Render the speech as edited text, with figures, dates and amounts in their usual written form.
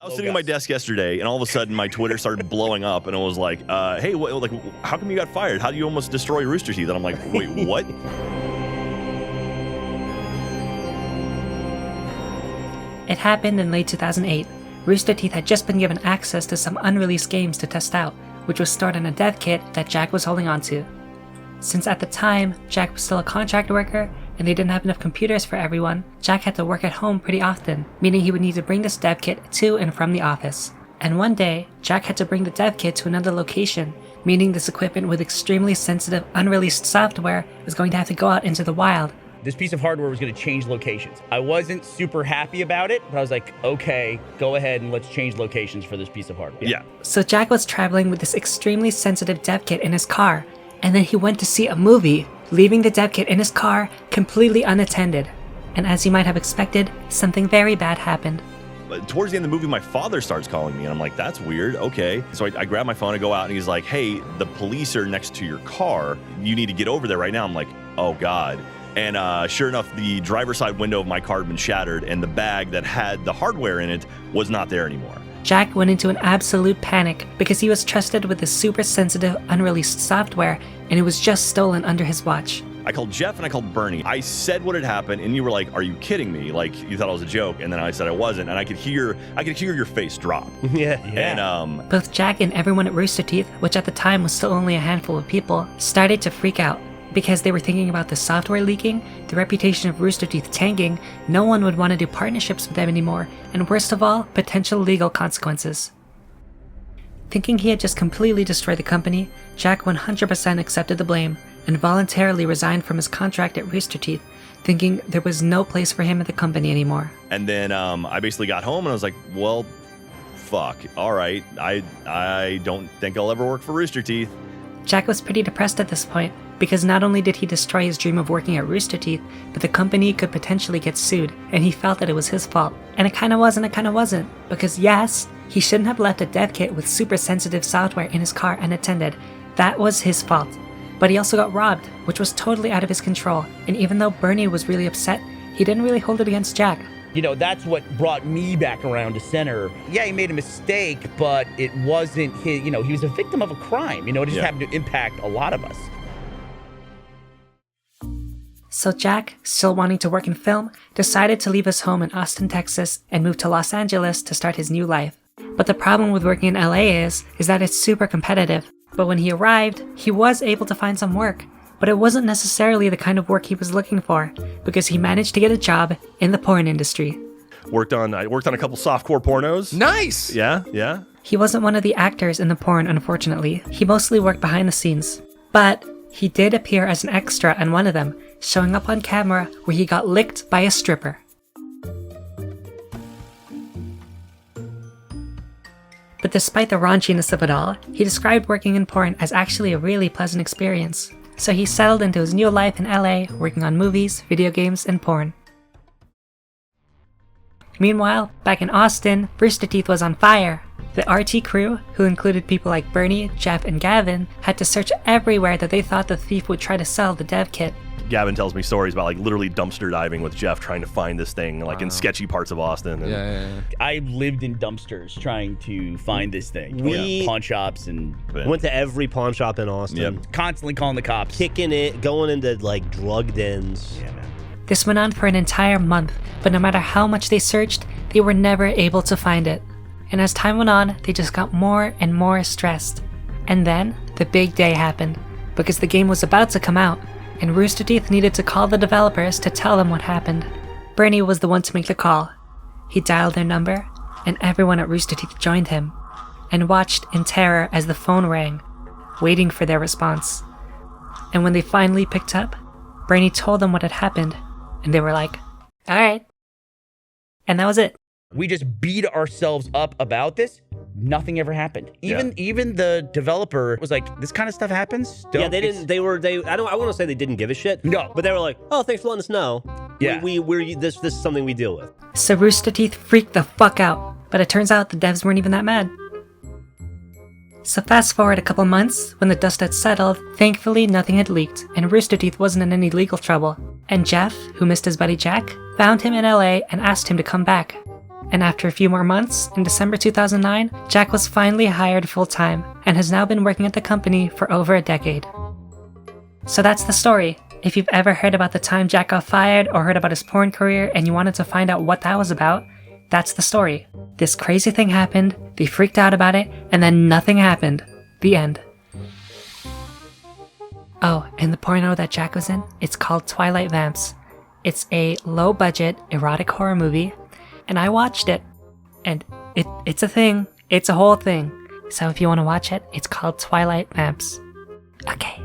I was sitting at my desk yesterday, and all of a sudden, my Twitter started blowing up, and it was like, "Hey, how come you got fired? How do you almost destroy Rooster Teeth?" And I'm like, "Wait, what?" It happened in late 2008. Rooster Teeth had just been given access to some unreleased games to test out, which was stored in a dev kit that Jack was holding onto. Since at the time, Jack was still a contract worker, and they didn't have enough computers for everyone, Jack had to work at home pretty often, meaning he would need to bring this dev kit to and from the office. And one day, Jack had to bring the dev kit to another location, meaning this equipment with extremely sensitive, unreleased software was going to have to go out into the wild. This piece of hardware was going to change locations. I wasn't super happy about it, but I was like, okay, go ahead and let's change locations for this piece of hardware. Yeah. So Jack was traveling with this extremely sensitive dev kit in his car, and then he went to see a movie, leaving the dev kit in his car completely unattended. And as you might have expected, something very bad happened. But towards the end of the movie, my father starts calling me, and I'm like, "That's weird, okay." So I grab my phone and go out, and he's like, "Hey, the police are next to your car. You need to get over there right now." I'm like, "Oh, God." And sure enough, the driver's side window of my car had been shattered, and the bag that had the hardware in it was not there anymore. Jack went into an absolute panic because he was trusted with this super sensitive, unreleased software, and it was just stolen under his watch. I called Jeff and I called Bernie. I said what had happened, and you were like, "Are you kidding me? Like, you thought it was a joke?" And then I said I wasn't, and I could hear your face drop. Yeah. And Both Jack and everyone at Rooster Teeth, which at the time was still only a handful of people, started to freak out. Because they were thinking about the software leaking, the reputation of Rooster Teeth tanking, no one would want to do partnerships with them anymore, and worst of all, potential legal consequences. Thinking he had just completely destroyed the company, Jack 100% accepted the blame and voluntarily resigned from his contract at Rooster Teeth, thinking there was no place for him at the company anymore. And then I basically got home and I was like, "Well, fuck. All right. I don't think I'll ever work for Rooster Teeth." Jack was pretty depressed at this point, because not only did he destroy his dream of working at Rooster Teeth, but the company could potentially get sued, and he felt that it was his fault. And it kinda was and it kinda wasn't, because yes, he shouldn't have left a dev kit with super sensitive software in his car unattended. That was his fault. But he also got robbed, which was totally out of his control, and even though Bernie was really upset, he didn't really hold it against Jack. You know, that's what brought me back around to center. Yeah, he made a mistake, but it wasn't his, he was a victim of a crime. It just happened to impact a lot of us. So Jack, still wanting to work in film, decided to leave his home in Austin, Texas, and move to Los Angeles to start his new life. But the problem with working in LA is that it's super competitive. But when he arrived, he was able to find some work. But it wasn't necessarily the kind of work he was looking for, because he managed to get a job in the porn industry. I worked on a couple softcore pornos. Nice! Yeah. He wasn't one of the actors in the porn, unfortunately. He mostly worked behind the scenes. But he did appear as an extra on one of them, showing up on camera where he got licked by a stripper. But despite the raunchiness of it all, he described working in porn as actually a really pleasant experience. So he settled into his new life in LA, working on movies, video games, and porn. Meanwhile, back in Austin, Rooster Teeth was on fire. The RT crew, who included people like Bernie, Jeff, and Gavin, had to search everywhere that they thought the thief would try to sell the dev kit. Gavin tells me stories about literally dumpster diving with Jeff trying to find this thing in sketchy parts of Austin. And Yeah. I lived in dumpsters trying to find this thing. Pawn shops and Went to every pawn shop in Austin. Yep. constantly calling the cops. Kicking it, going into drug dens. Yeah, man. This went on for an entire month, but no matter how much they searched, they were never able to find it. And as time went on, they just got more and more stressed. And then, the big day happened, because the game was about to come out, and Rooster Teeth needed to call the developers to tell them what happened. Bernie was the one to make the call. He dialed their number, and everyone at Rooster Teeth joined him, and watched in terror as the phone rang, waiting for their response. And when they finally picked up, Bernie told them what had happened, and they were like, "Alright." And that was it. We just beat ourselves up about this. Nothing ever happened. Even the developer was like, "This kind of stuff happens." Yeah, they didn't. I want to say they didn't give a shit. No, but they were like, "Oh, thanks for letting us know. Yeah, this is something we deal with." So Rooster Teeth freaked the fuck out, but it turns out the devs weren't even that mad. So fast forward a couple months, when the dust had settled, thankfully nothing had leaked, and Rooster Teeth wasn't in any legal trouble. And Jeff, who missed his buddy Jack, found him in LA and asked him to come back. And after a few more months, in December 2009, Jack was finally hired full-time and has now been working at the company for over a decade. So that's the story. If you've ever heard about the time Jack got fired or heard about his porn career and you wanted to find out what that was about, that's the story. This crazy thing happened, they freaked out about it, and then nothing happened. The end. Oh, and the porno that Jack was in, it's called Twilight Vamps. It's a low-budget erotic horror movie, and I watched it. And it's a thing. It's a whole thing. So if you want to watch it, it's called Twilight Vamps. Okay.